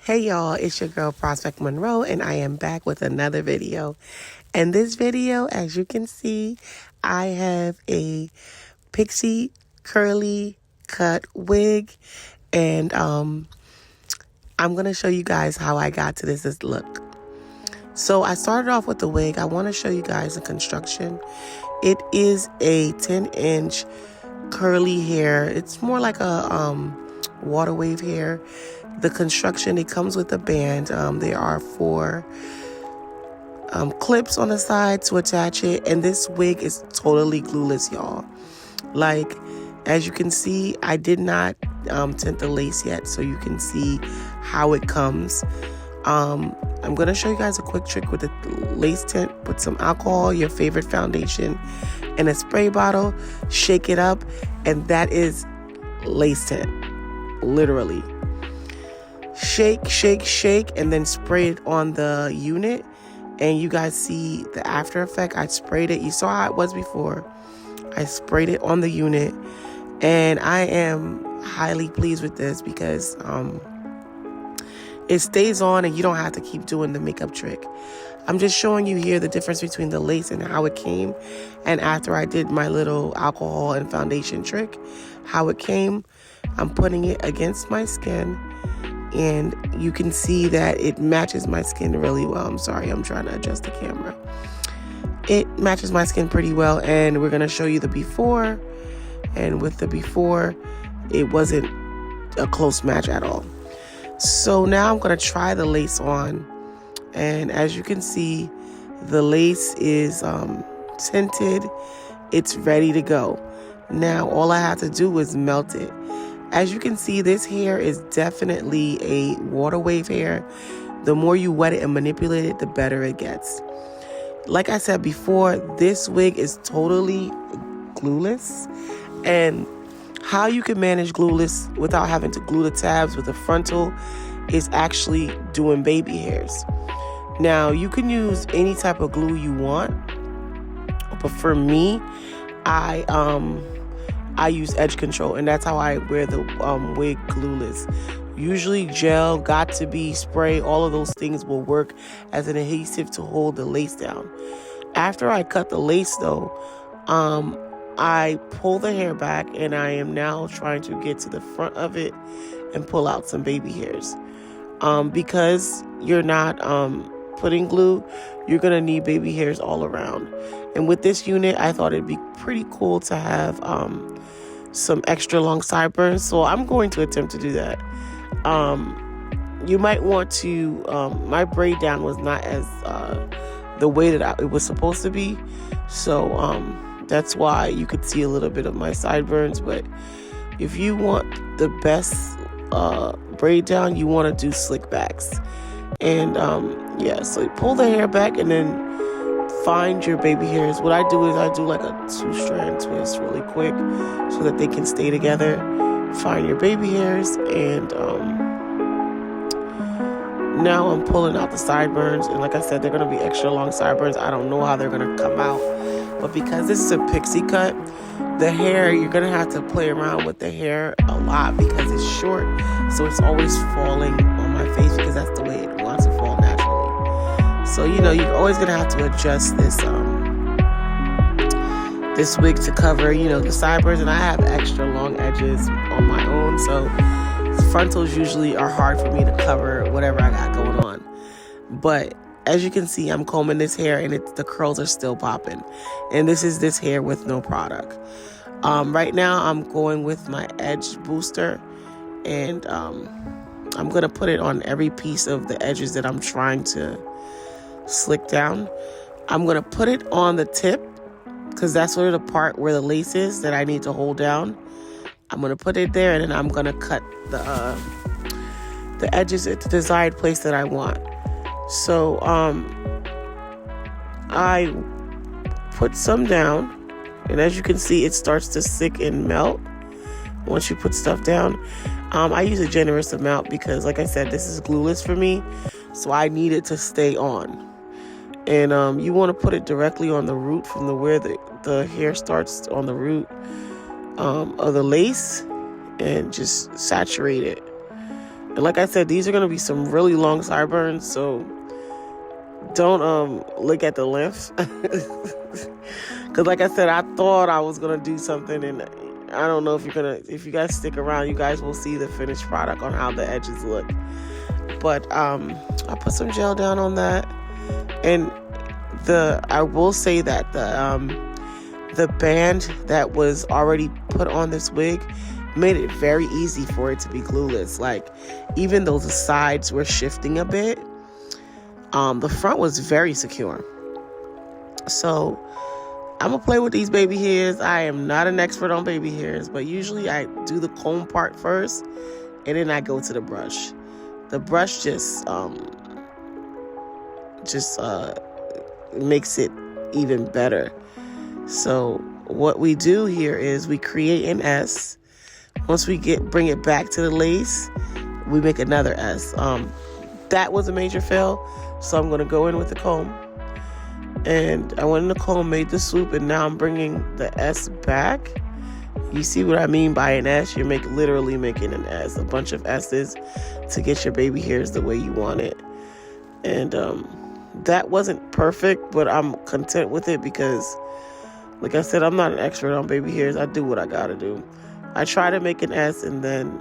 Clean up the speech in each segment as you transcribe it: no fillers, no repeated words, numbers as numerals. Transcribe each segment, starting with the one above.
Hey y'all, it's your girl Prospect Monroe and I am back with another video. And this video, as you can see, I have a Pixie curly cut wig and I'm going to show you guys how I got to this look. So I started off with the wig. I want to show you guys the construction. It is a 10-inch curly hair. It's more like a water wave hair. The construction, it comes with a band. There are 4 clips on the side to attach it, and this wig is totally glueless, y'all. Like, as you can see, I did not tint the lace yet, so you can see how it comes. I'm going to show you guys a quick trick with the lace tint. Put some alcohol, your favorite foundation, in a spray bottle, shake it up, and that is lace tint, literally. Shake, shake, shake, and then spray it on the unit, and you guys see the after effect. I sprayed it. You saw how it was before. I sprayed it on the unit, and I am highly pleased with this because it stays on and you don't have to keep doing the makeup trick. I'm just showing you here the difference between the lace and how it came, and after I did my little alcohol and foundation trick, how it came. I'm putting it against my skin, and you can see that it matches my skin really well. I'm sorry, I'm trying to adjust the camera. It matches my skin pretty well, and we're going to show you the before. And with the before, it wasn't a close match at all. So now I'm going to try the lace on, and as you can see, the lace is tinted. It's ready to go. Now all I have to do is melt it. As you can see, this hair is definitely a water wave hair. The more you wet it and manipulate it, the better it gets. Like I said before, this wig is totally glueless. And how you can manage glueless without having to glue the tabs with a frontal is actually doing baby hairs. Now, you can use any type of glue you want, but for me, I use edge control, and that's how I wear the wig glueless. Usually gel, got to be spray, all of those things will work as an adhesive to hold the lace down. After I cut the lace though, I pull the hair back, and I am now trying to get to the front of it and pull out some baby hairs. Because you're not putting glue, you're gonna need baby hairs all around. And with this unit, I thought it'd be pretty cool to have some extra long sideburns, so I'm going to attempt to do that. You might want to, my braid down was not as the way that it was supposed to be, so that's why you could see a little bit of my sideburns. But if you want the best braid down, you want to do slick backs. And yeah, so you pull the hair back and then find your baby hairs. What I do is I do like a 2-strand twist really quick so that they can stay together. Find your baby hairs, and now I'm pulling out the sideburns. And like I said, they're going to be extra long sideburns. I don't know how they're going to come out, but because this is a pixie cut, the hair, you're going to have to play around with the hair a lot because it's short, so it's always falling on my face because that's the way it wants to fall naturally. So, you know, you're always going to have to adjust this this wig to cover, you know, the sideburns. And I have extra long edges on my own, so frontals usually are hard for me to cover whatever I got going on. But as you can see, I'm combing this hair, and the curls are still popping. And this is this hair with no product. Right now, I'm going with my edge booster, and I'm going to put it on every piece of the edges that I'm trying to slick down. I'm going to put it on the tip because that's sort of the part where the lace is that I need to hold down. I'm going to put it there, and then I'm going to cut the edges at the desired place that I want. So I put some down, and as you can see, it starts to stick and melt once you put stuff down. I use a generous amount because, like I said, this is glueless for me, so I need it to stay on. And you want to put it directly on the root from where the hair starts on the root of the lace, and just saturate it. And like I said, these are going to be some really long sideburns, so don't look at the length. Because like I said, I thought I was going to do something, and I don't know if you guys stick around, you guys will see the finished product on how the edges look. But I put some gel down on that, and I will say that the band that was already put on this wig made it very easy for it to be glueless. Like, even though the sides were shifting a bit, the front was very secure. So I'm gonna play with these baby hairs. I am not an expert on baby hairs, but usually I do the comb part first, and then I go to the brush. The brush just makes it even better. So what we do here is we create an S. Once we bring it back to the lace, we make another S. That was a major fail, so I'm going to go in with the comb. And I went in the comb, made the swoop, and now I'm bringing the S back. You see what I mean by an S? You're literally making an S, a bunch of S's to get your baby hairs the way you want it. And that wasn't perfect, but I'm content with it because, like I said, I'm not an expert on baby hairs. I do what I gotta do. I try to make an S, and then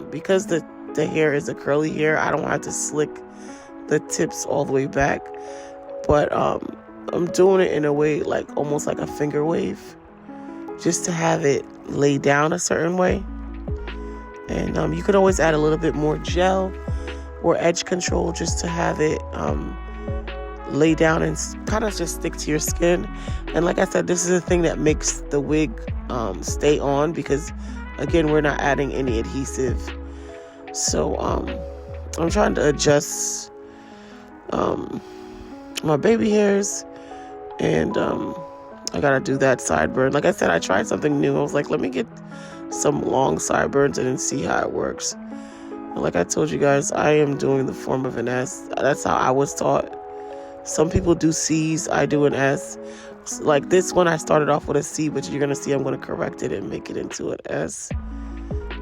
because the hair is a curly hair, I don't have to slick the tips all the way back. But I'm doing it in a way like almost like a finger wave, just to have it lay down a certain way. And you could always add a little bit more gel or edge control just to have it lay down and kind of just stick to your skin. And like I said, this is the thing that makes the wig stay on, because again, we're not adding any adhesive. So I'm trying to adjust my baby hairs, and I gotta do that sideburn. Like I said, I tried something new. I was like, let me get some long sideburns and then see how it works. And like I told you guys, I am doing the form of an S. That's how I was taught. Some people do C's, I do an S. Like this one, I started off with a C, but you're gonna see I'm gonna correct it and make it into an S.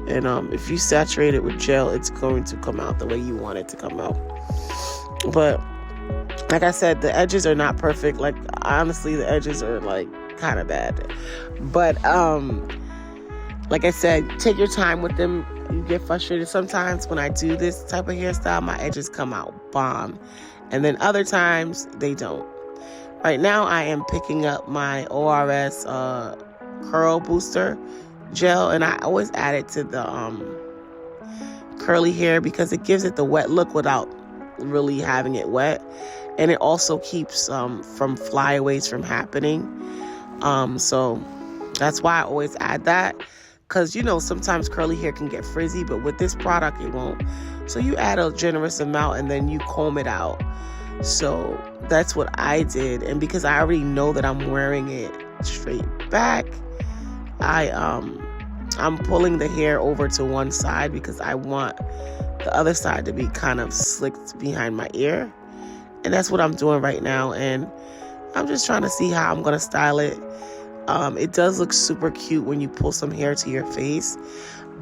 And if you saturate it with gel, it's going to come out the way you want it to come out. But like I said, the edges are not perfect. Like, honestly, the edges are like kind of bad. But like I said, take your time with them. You get frustrated sometimes when I do this type of hairstyle, my edges come out bomb. And then other times they don't. Right now I am picking up my ORS curl booster gel, and I always add it to the curly hair because it gives it the wet look without really having it wet. And it also keeps from flyaways from happening. So that's why I always add that. Because, you know, sometimes curly hair can get frizzy, but with this product, it won't. So you add a generous amount and then you comb it out. So that's what I did. And because I already know that I'm wearing it straight back, I'm pulling the hair over to one side because I want the other side to be kind of slicked behind my ear. And that's what I'm doing right now. And I'm just trying to see how I'm going to style it. It does look super cute when you pull some hair to your face.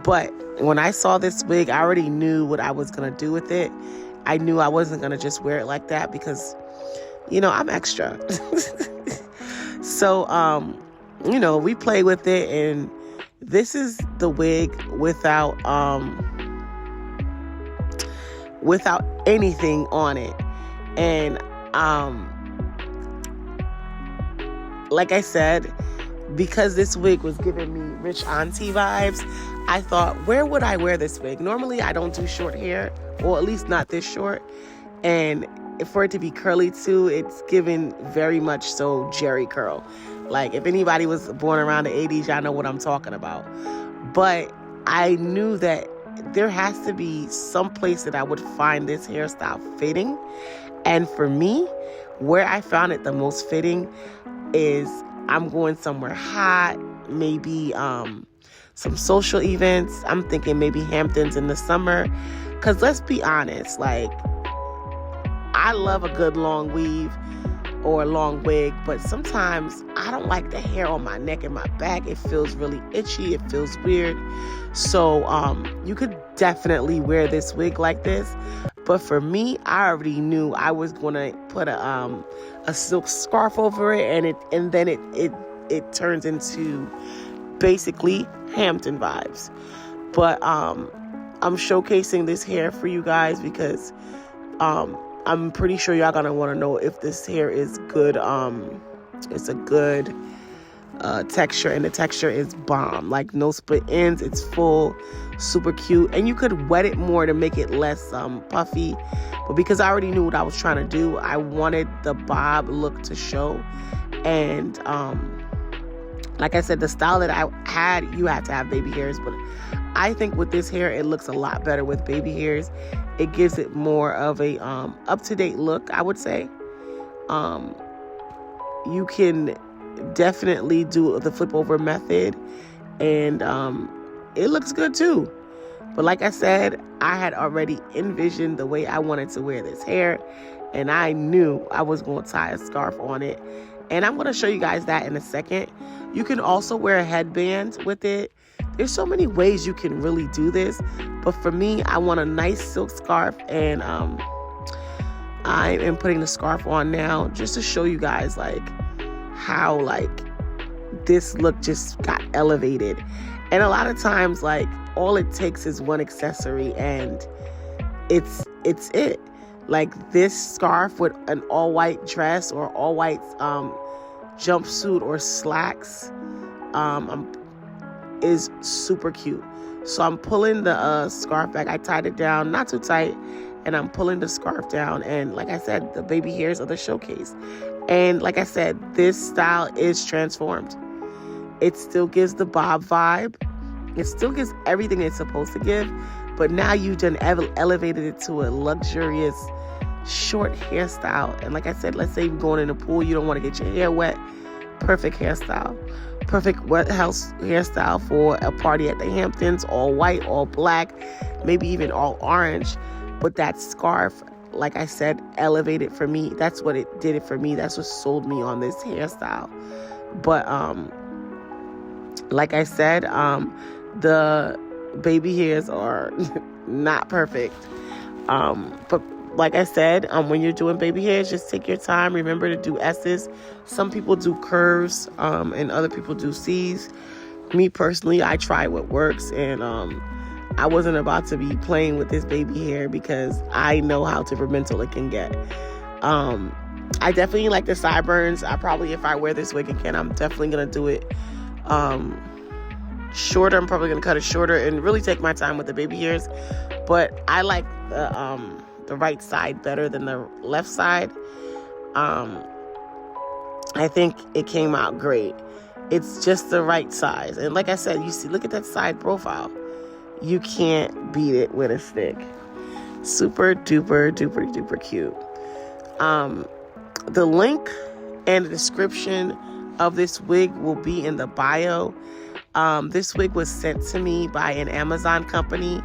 But when I saw this wig, I already knew what I was going to do with it. I knew I wasn't going to just wear it like that because, you know, I'm extra. So, you know, we play with it. And this is the wig without anything on it. And like I said, because this wig was giving me rich auntie vibes, I thought, where would I wear this wig? Normally, I don't do short hair, or at least not this short. And for it to be curly too, it's given very much so Jerry curl. Like, if anybody was born around the 80s, y'all know what I'm talking about. But I knew that there has to be some place that I would find this hairstyle fitting. And for me, where I found it the most fitting is I'm going somewhere hot, maybe some social events. I'm thinking maybe Hamptons in the summer. Because let's be honest, like, I love a good long weave. or a long wig, but sometimes I don't like the hair on my neck and my back. It feels really itchy. It feels weird. So you could definitely wear this wig like this. But for me, I already knew I was gonna put a silk scarf over it, and then it turns into basically Hampton vibes. But I'm showcasing this hair for you guys because I'm pretty sure y'all gonna want to know if this hair is good. It's a good texture, and the texture is bomb. Like, no split ends. It's full, super cute, and you could wet it more to make it less puffy. But because I already knew what I was trying to do, I wanted the bob look to show. And like I said, the style that I had, you had to have baby hairs, but I think with this hair, it looks a lot better with baby hairs. It gives it more of a up-to-date look, I would say. You can definitely do the flip over method, and it looks good too. But like I said, I had already envisioned the way I wanted to wear this hair, and I knew I was going to tie a scarf on it. And I'm going to show you guys that in a second. You can also wear a headband with it. There's so many ways you can really do this. But for me, I want a nice silk scarf, and I am putting the scarf on now just to show you guys like how like this look just got elevated. And a lot of times, like, all it takes is one accessory and it's it. Like, this scarf with an all-white dress or all-white jumpsuit or slacks is super cute. So I'm pulling the scarf back. I tied it down, not too tight, and I'm pulling the scarf down. And like I said, the baby hairs are the showcase. And like I said, this style is transformed. It still gives the bob vibe. It still gives everything it's supposed to give. But now you've done elevated it to a luxurious short hairstyle. And like I said, let's say you're going in the pool, you don't want to get your hair wet. Perfect hairstyle. Perfect wet house hairstyle for a party at the Hamptons. All white, all black, maybe even all orange. But that scarf, like I said, elevated for me. That's what it did it for me. That's what sold me on this hairstyle. But like I said, the baby hairs are not perfect. But like I said, when you're doing baby hairs, just take your time. Remember to do S's. Some people do curves, and other people do C's. Me personally, I try what works, and I wasn't about to be playing with this baby hair because I know how temperamental it can get. I definitely like the sideburns. If I wear this wig again, I'm definitely gonna do it shorter. I'm probably gonna cut it shorter and really take my time with the baby hairs. But I like the right side better than the left side. I think it came out great. It's just the right size. And like I said, you see, look at that side profile. You can't beat it with a stick. Super duper duper duper cute. The link and the description of this wig will be in the bio. This wig was sent to me by an Amazon company,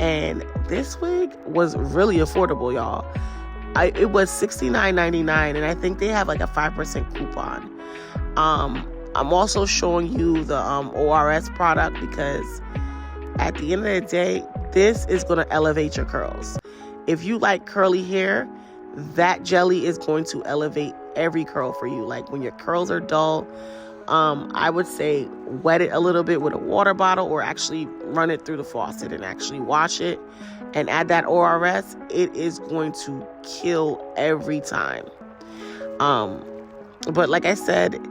and this wig was really affordable, y'all. It was $69.99, and I think they have like a 5% coupon. I'm also showing you the ORS product because at the end of the day, this is going to elevate your curls. If you like curly hair, that jelly is going to elevate every curl for you. Like, when your curls are dull, I would say wet it a little bit with a water bottle, or actually run it through the faucet and actually wash it and add that ORS. It is going to kill every time. But like I said,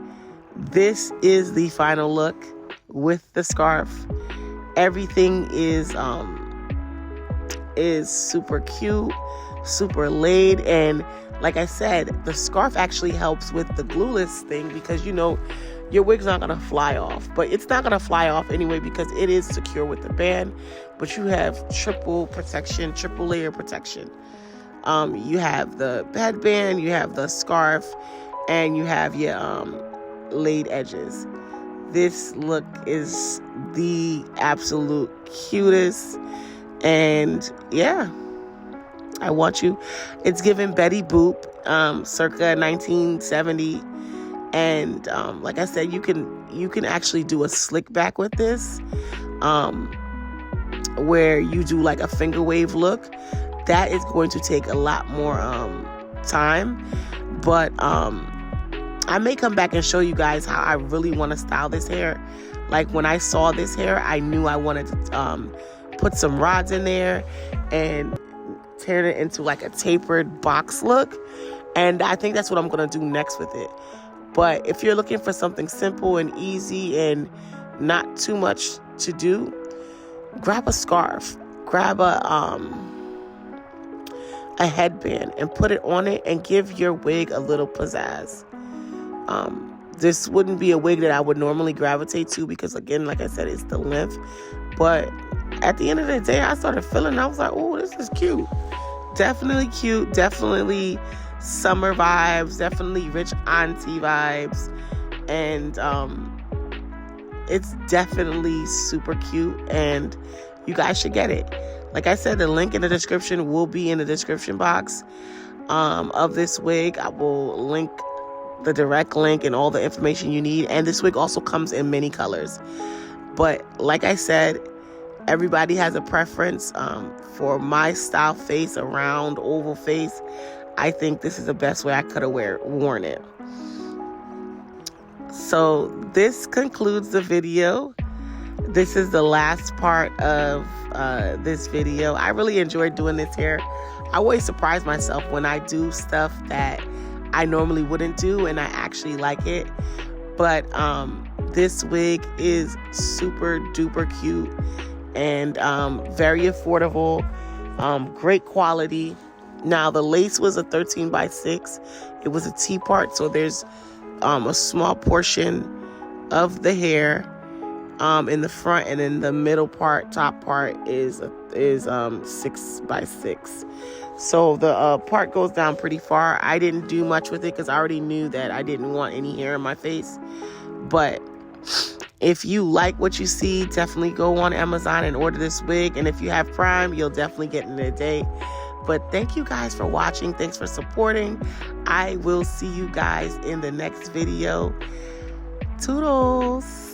this is the final look with the scarf. Everything is super cute, super laid, and like I said, the scarf actually helps with the glueless thing because, you know, your wig's not going to fly off. But it's not going to fly off anyway because it is secure with the band. But you have triple protection, triple layer protection. You have the headband, you have the scarf, and you have your laid edges. This look is the absolute cutest. And yeah, I want you. It's given Betty Boop, circa 1970. And like I said, you can actually do a slick back with this, where you do like a finger wave look. That is going to take a lot more time, but I may come back and show you guys how I really want to style this hair. Like when I saw this hair, I knew I wanted to put some rods in there and turn it into like a tapered box look. And I think that's what I'm going to do next with it. But if you're looking for something simple and easy and not too much to do, grab a scarf, grab a headband and put it on it and give your wig a little pizzazz. This wouldn't be a wig that I would normally gravitate to because, again, like I said, it's the length. But at the end of the day, I started feeling, I was like, oh, this is cute. Definitely cute. Definitely summer vibes. Definitely rich auntie vibes. And it's definitely super cute. And you guys should get it. Like I said, the link in the description will be in the description box of this wig. I will link the direct link and all the information you need. And this wig also comes in many colors. But like I said, everybody has a preference. For my style face, a round oval face, I think this is the best way I could have worn it. So this concludes the video. This is the last part of this video. I really enjoyed doing this hair. I always surprise myself when I do stuff that I normally wouldn't do, and I actually like it. But this wig is super duper cute and very affordable, great quality. Now the lace was a 13x6. It was a T-part, so there's a small portion of the hair in the front, and in the middle part, top part is 6x6. So the part goes down pretty far. I didn't do much with it because I already knew that I didn't want any hair in my face. But if you like what you see, definitely go on Amazon and order this wig. And if you have Prime, you'll definitely get it in a day. But thank you guys for watching. Thanks for supporting. I will see you guys in the next video. Toodles.